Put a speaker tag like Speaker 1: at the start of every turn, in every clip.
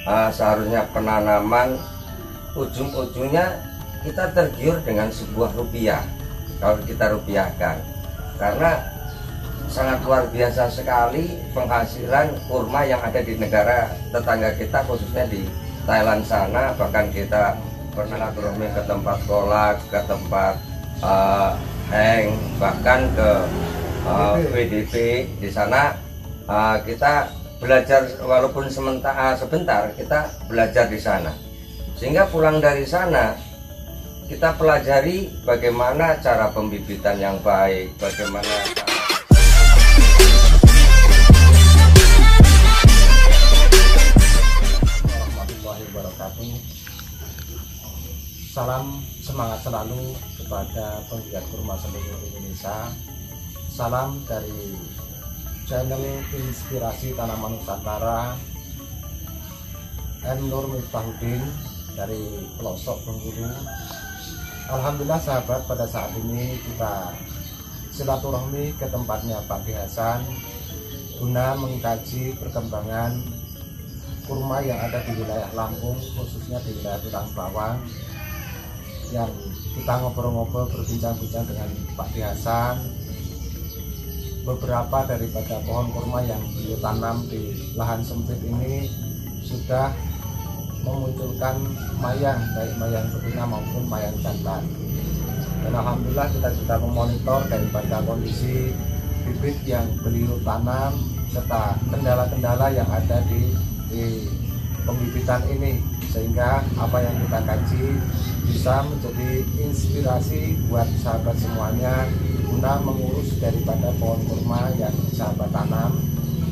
Speaker 1: seharusnya penanaman ujung-ujungnya kita tergiur dengan sebuah rupiah kalau kita rupiahkan, karena sangat luar biasa sekali penghasilan kurma yang ada di negara tetangga kita, khususnya di Thailand sana. Bahkan kita pernah turun ke tempat kolak, ke tempat heng, bahkan ke WDP. Di sana kita belajar, walaupun sebentar kita belajar di sana, sehingga pulang dari sana kita pelajari bagaimana cara pembibitan yang baik, bagaimana
Speaker 2: warahmatullahi wabarakatuh. Salam semangat selalu kepada penggiat kurma seluruh Indonesia. Salam dari channel Inspirasi Tanaman Nusantara, M. Nur Miftahudin dari pelosok Bengkulu. Alhamdulillah sahabat, pada saat ini kita silaturahmi ke tempatnya Pak Ki Hasan guna mengkaji perkembangan kurma yang ada di wilayah Lampung, khususnya di wilayah Tulang Bawang, yang kita ngobrol-ngobrol berbincang-bincang dengan Pak Ki Hasan. Beberapa daripada pohon kurma yang beliau tanam di lahan sempit ini sudah memunculkan mayang, baik mayang betina maupun mayang jantan. Dan alhamdulillah kita juga memonitor daripada kondisi bibit yang beliau tanam serta kendala-kendala yang ada di pembibitan ini, sehingga apa yang kita kaji bisa menjadi inspirasi buat sahabat semuanya guna mengurus daripada pohon kurma yang sahabat tanam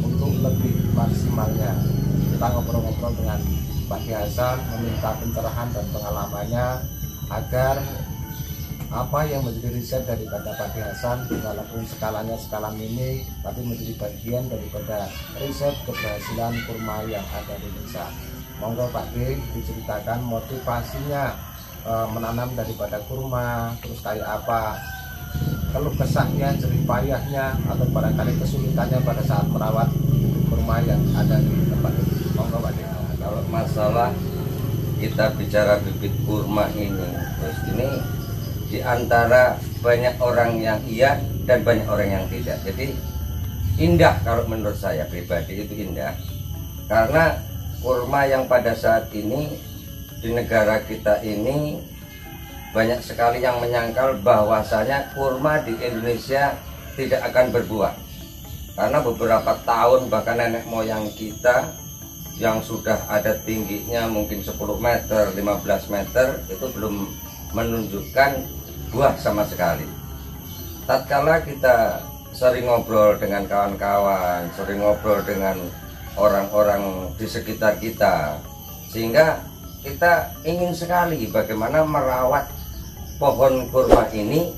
Speaker 2: untuk lebih maksimalnya. Kita ngobrol-ngobrol dengan Pak Ki Hasan, meminta pencerahan dan pengalamannya agar apa yang menjadi riset daripada Pak Ki Hasan, walaupun skalanya skala mini, tapi menjadi bagian daripada riset keberhasilan kurma yang ada di Indonesia. Monggo Pak Ki diceritakan motivasinya menanam daripada kurma, terus kayak apa, keluh kesahnya, jerih payahnya, atau barangkali kesulitannya pada saat merawat kurma yang ada di tempat ini. Monggo Pak Ki.
Speaker 1: Kalau masalah kita bicara bibit kurma ini, terus ini di antara banyak orang yang iya dan banyak orang yang tidak. Jadi indah, kalau menurut saya pribadi itu indah, karena kurma yang pada saat ini di negara kita ini banyak sekali yang menyangkal bahwasanya kurma di Indonesia tidak akan berbuah, karena beberapa tahun bahkan nenek moyang kita yang sudah ada tingginya mungkin 10 meter, 15 meter itu belum menunjukkan buah sama sekali. Tatkala kita sering ngobrol dengan kawan-kawan, sering ngobrol dengan orang-orang di sekitar kita, sehingga kita ingin sekali bagaimana merawat pohon kurma ini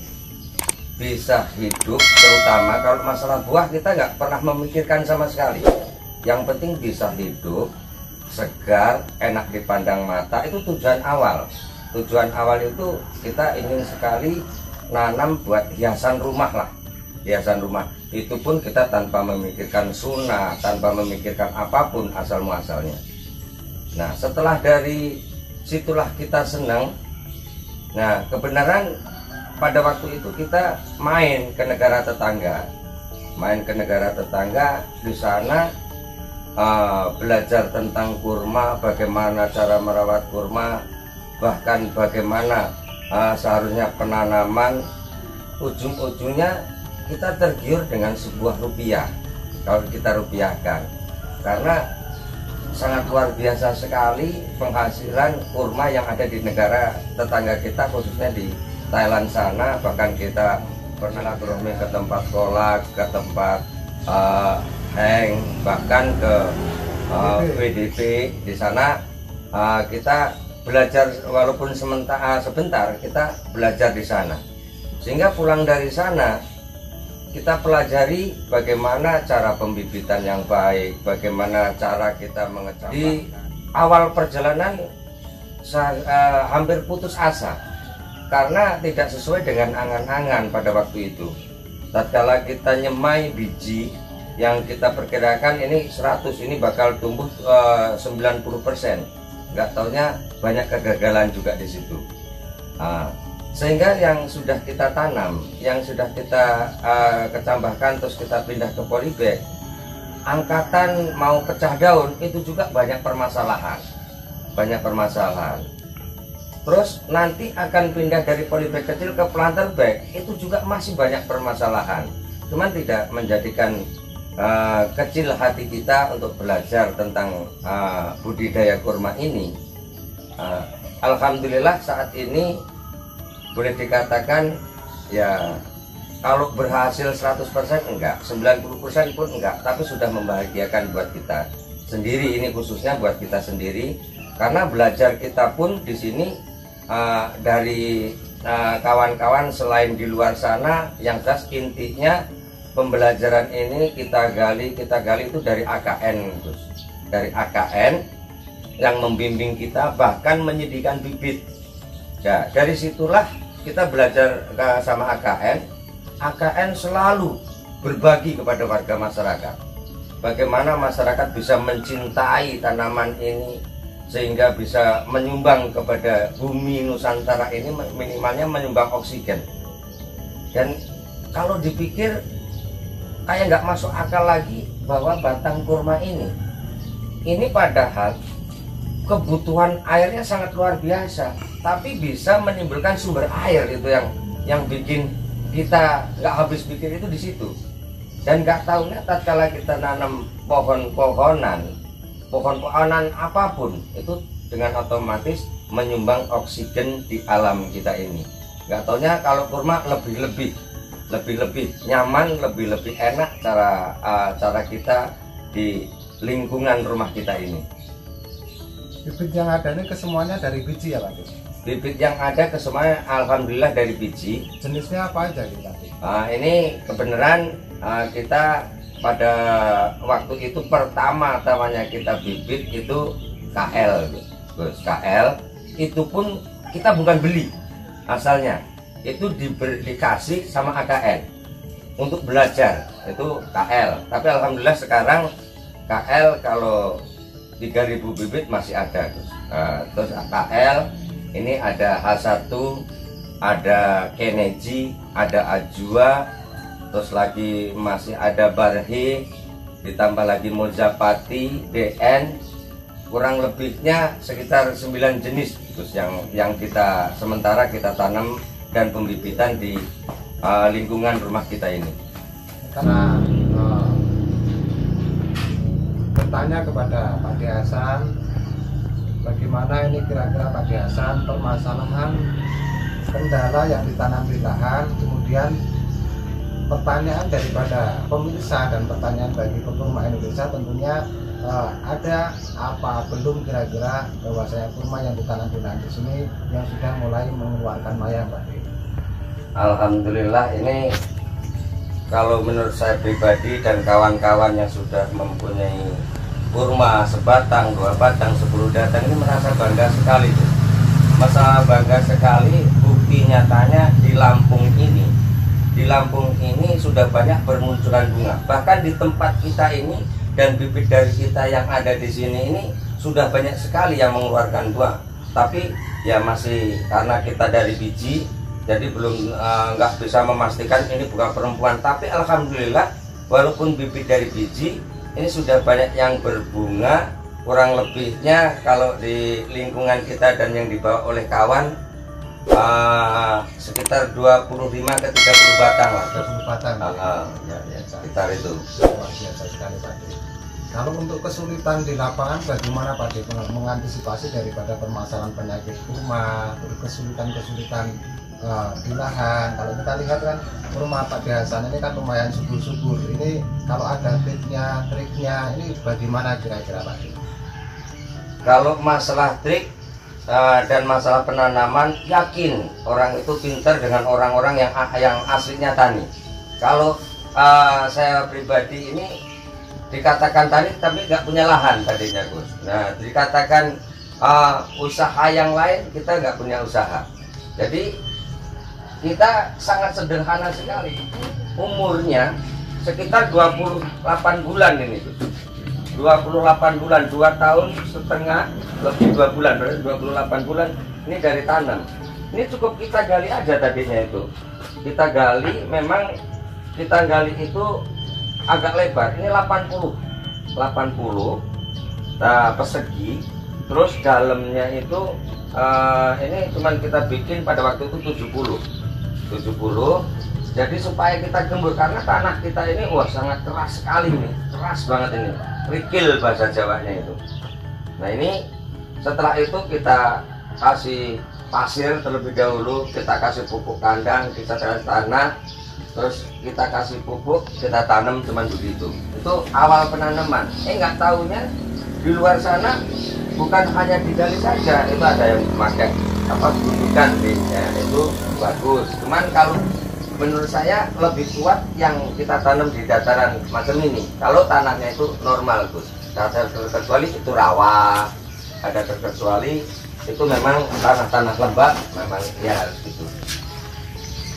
Speaker 1: bisa hidup, terutama kalau masalah buah kita nggak pernah memikirkan sama sekali. Yang penting bisa hidup, segar, enak dipandang mata, itu tujuan awal. Tujuan awal itu kita ingin sekali nanam buat hiasan rumah lah. Hiasan rumah itu pun kita tanpa memikirkan sunnah, tanpa memikirkan apapun asal muasalnya. Nah, setelah dari situlah kita senang. Nah, kebenaran pada waktu itu kita main ke negara tetangga. Main ke negara tetangga, di sana belajar tentang kurma, bagaimana cara merawat kurma, bahkan bagaimana seharusnya penanaman ujung-ujungnya kita tergiur dengan sebuah rupiah kalau kita rupiahkan, karena sangat luar biasa sekali penghasilan kurma yang ada di negara tetangga kita, khususnya di Thailand sana. Bahkan kita pernah turun ke tempat kolak, ke tempat heng, bahkan ke WDP. Di sana kita belajar, walaupun sebentar kita belajar di sana, sehingga pulang dari sana kita pelajari bagaimana cara pembibitan yang baik, bagaimana cara kita mengecap. Di awal perjalanan hampir putus asa karena tidak sesuai dengan angan-angan pada waktu itu. Tatkala kita nyemai biji yang kita perkirakan ini 100, ini bakal tumbuh 90%. Nggak taunya banyak kegagalan juga di situ. Sehingga yang sudah kita tanam, yang sudah kita kecambahkan terus kita pindah ke polybag, angkatan mau pecah daun itu juga banyak permasalahan. Terus nanti akan pindah dari polybag kecil ke planter bag, itu juga masih banyak permasalahan. Cuman tidak menjadikan kecil hati kita untuk belajar tentang budidaya kurma ini. Alhamdulillah saat ini boleh dikatakan ya kalau berhasil 100% enggak, 90% pun enggak, tapi sudah membahagiakan buat kita sendiri. Ini khususnya buat kita sendiri, karena belajar kita pun di sini dari kawan-kawan selain di luar sana, yang jelas intinya pembelajaran ini kita gali itu dari AKN, Gus. Dari AKN yang membimbing kita, bahkan menyediakan bibit. Ya, dari situlah kita belajar sama AKN. AKN selalu berbagi kepada warga masyarakat. Bagaimana masyarakat bisa mencintai tanaman ini sehingga bisa menyumbang kepada bumi Nusantara ini, minimalnya menyumbang oksigen. Dan kalau dipikir kayak nggak masuk akal lagi bahwa batang kurma ini padahal kebutuhan airnya sangat luar biasa, tapi bisa menimbulkan sumber air. Itu yang bikin kita nggak habis pikir itu di situ. Dan nggak tahunya tatkala kita nanam pohon-pohonan apapun itu dengan otomatis menyumbang oksigen di alam kita ini. Nggak tahunya kalau kurma lebih nyaman, lebih enak cara kita di lingkungan rumah kita ini.
Speaker 2: Bibit yang ada ini kesemuanya dari biji ya Pak?
Speaker 1: Bibit yang ada kesemuanya alhamdulillah dari biji.
Speaker 2: Jenisnya apa aja ini Pak?
Speaker 1: Ini kebenaran kita pada waktu itu pertama-tamanya kita bibit itu KL, Gus. KL itu pun kita bukan beli asalnya, itu dikasih sama AKN untuk belajar, itu KL. Tapi alhamdulillah sekarang KL kalau 3000 bibit masih ada, Gus. Terus KL ini ada H1, ada Keneji, ada Ajwa, terus lagi masih ada Barhi, ditambah lagi Mulzapati, DN, kurang lebihnya sekitar 9 jenis, Gus, yang kita sementara kita tanam dan pembibitan di lingkungan rumah kita ini.
Speaker 2: Karena bertanya kepada Pak D. Hasan, bagaimana ini kira-kira Pak D. Hasan permasalahan kendala yang ditanam di lahan, kemudian pertanyaan daripada pemirsa dan pertanyaan bagi pekurma Indonesia tentunya ada apa belum kira-kira bahwasanya kurma yang ditanam di lahan di sini yang sudah mulai mengeluarkan mayang, Pak D.
Speaker 1: Alhamdulillah, ini kalau menurut saya pribadi dan kawan-kawan yang sudah mempunyai kurma sebatang, 2 batang, 10 batang, ini merasa bangga sekali. Masalah bangga sekali, bukti nyatanya di Lampung ini sudah banyak bermunculan bunga. Bahkan di tempat kita ini dan bibit dari kita yang ada di sini ini sudah banyak sekali yang mengeluarkan buah. Tapi ya masih karena kita dari biji, jadi belum nggak bisa memastikan ini bukan perempuan. Tapi alhamdulillah walaupun bibit dari biji ini sudah banyak yang berbunga. Kurang lebihnya kalau di lingkungan kita dan yang dibawa oleh kawan sekitar 25 ke 30 batang lah.
Speaker 2: 30 batang.
Speaker 1: Ya, sekitar itu.
Speaker 2: Luar biasa sekali Pak D. Kalau untuk kesulitan di lapangan bagaimana Pak D mengantisipasi daripada permasalahan penyakit kurma, kesulitan-kesulitan di lahan? Kalau kita lihat kan rumah Pak D. Hasan ini kan lumayan subur-subur. Ini kalau ada triknya ini bagaimana kira-kira Pak D?
Speaker 1: Kalau masalah trik dan masalah penanaman, yakin orang itu pintar dengan orang-orang yang aslinya tani. Kalau saya pribadi ini dikatakan tani tapi nggak punya lahan tadinya, Gus. Nah, dikatakan usaha yang lain, kita nggak punya usaha. Jadi kita sangat sederhana sekali. Umurnya sekitar 28 bulan ini, 28 bulan, 2 tahun setengah, lebih 2 bulan, berarti 28 bulan ini dari tanam. Ini cukup kita gali aja tadinya itu. Kita gali, memang kita gali itu agak lebar. Ini 80 nah, persegi. Terus dalamnya itu ini cuman kita bikin pada waktu itu 70. Jadi supaya kita gembur, karena tanah kita ini wah sangat keras sekali nih, keras banget ini, kerikil bahasa Jawanya itu. Nah ini setelah itu kita kasih pasir terlebih dahulu, kita kasih pupuk kandang, kita kasih tanah, terus kita kasih pupuk, kita tanam cuman begitu. Itu awal penanaman. Nggak tahunya di luar sana bukan hanya digali saja, itu ada yang pakai gundukan, ya, itu bagus. Cuman kalau menurut saya lebih kuat yang kita tanam di dataran macam ini. Kalau tanahnya itu normal, Gus. Terkecuali itu rawa, ada terkecuali itu memang tanah-tanah lembab, memang ya harus gitu.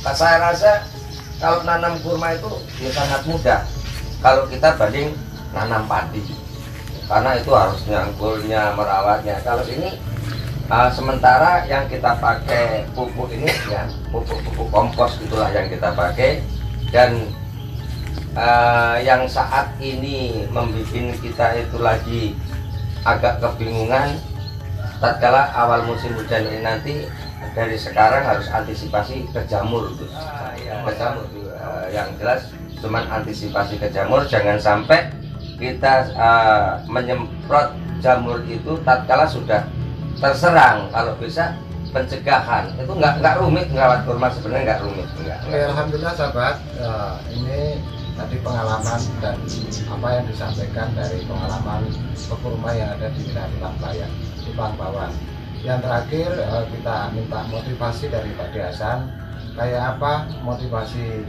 Speaker 1: Nah, saya rasa kalau nanam kurma itu ya sangat mudah kalau kita banding nanam padi, karena itu harus nyangkulnya, merawatnya. Kalau ini sementara yang kita pakai pupuk ini ya pupuk kompos itulah yang kita pakai, dan yang saat ini membuat kita itu lagi agak kebingungan tatkala awal musim hujan ini nanti. Dari sekarang harus antisipasi ke jamur, ke jamur. Yang jelas cuman antisipasi ke jamur, jangan sampai kita menyemprot jamur itu tatkala sudah terserang. Kalau bisa pencegahan itu nggak rumit, merawat kurma sebenarnya nggak rumit.
Speaker 2: Alhamdulillah sahabat, ini tadi pengalaman dan apa yang disampaikan dari pengalaman pekurma yang ada di wilayah Lambayan di Pangbawan. Yang terakhir kita minta motivasi dari Pak Hasan, kayak apa motivasi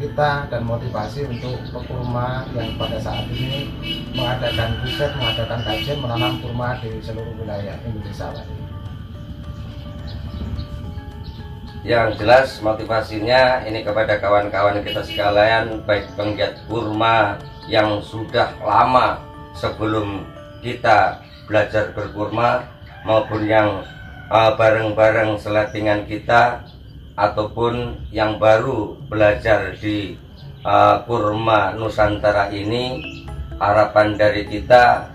Speaker 2: kita dan motivasi untuk pekurma yang pada saat ini mengadakan riset, mengadakan kajian menanam kurma di seluruh wilayah Indonesia.
Speaker 1: Yang jelas motivasinya ini kepada kawan-kawan kita sekalian, baik penggiat kurma yang sudah lama sebelum kita belajar berkurma, maupun yang bareng-bareng seletingan kita, ataupun yang baru belajar di kurma Nusantara ini. Harapan dari kita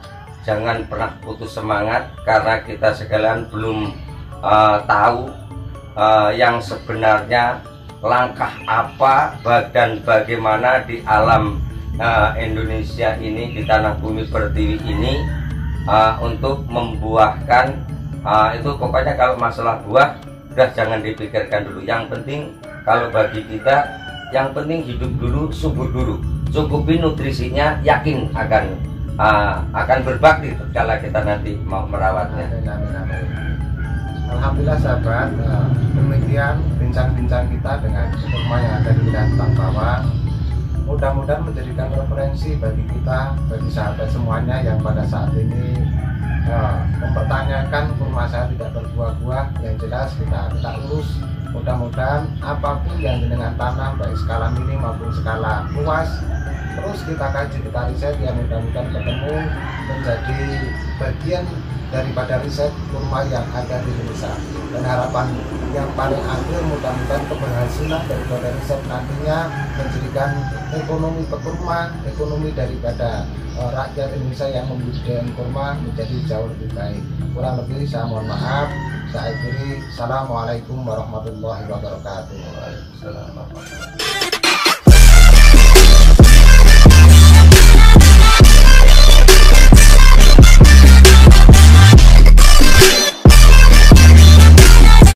Speaker 1: jangan pernah putus semangat, karena kita sekalian belum tahu yang sebenarnya langkah apa dan bagaimana di alam Indonesia ini, di tanah bumi pertiwi ini, untuk membuahkan itu. Pokoknya kalau masalah buah udah jangan dipikirkan dulu. Yang penting kalau bagi kita, yang penting hidup dulu, subur dulu, cukupi nutrisinya, yakin akan berbakti kalau kita nanti mau merawatnya.
Speaker 2: Alhamdulillah sahabat, demikian bincang-bincang kita dengan kurma yang ada di wilayah Pangbawan. Mudah-mudahan menjadikan referensi bagi kita, bagi sahabat semuanya yang pada saat ini mempertanyakan kurma saya tidak berbuah-buah. Yang jelas kita urus. Mudah-mudahan apapun yang dengan tanam, baik skala mini maupun skala luas, terus kita kaji, kita riset, yang mudah-mudahan ketemu menjadi bagian daripada riset kurma yang ada di Indonesia. Dan harapan yang paling akhir, mudah-mudahan keberhasilan daripada riset nantinya menjadikan ekonomi pekurma, ekonomi daripada rakyat Indonesia yang membudidayakan kurma menjadi jauh lebih baik. Kurang lebih saya mohon maaf. Saya akhiri. Assalamualaikum warahmatullahi wabarakatuh.
Speaker 1: Waalaikumsalam.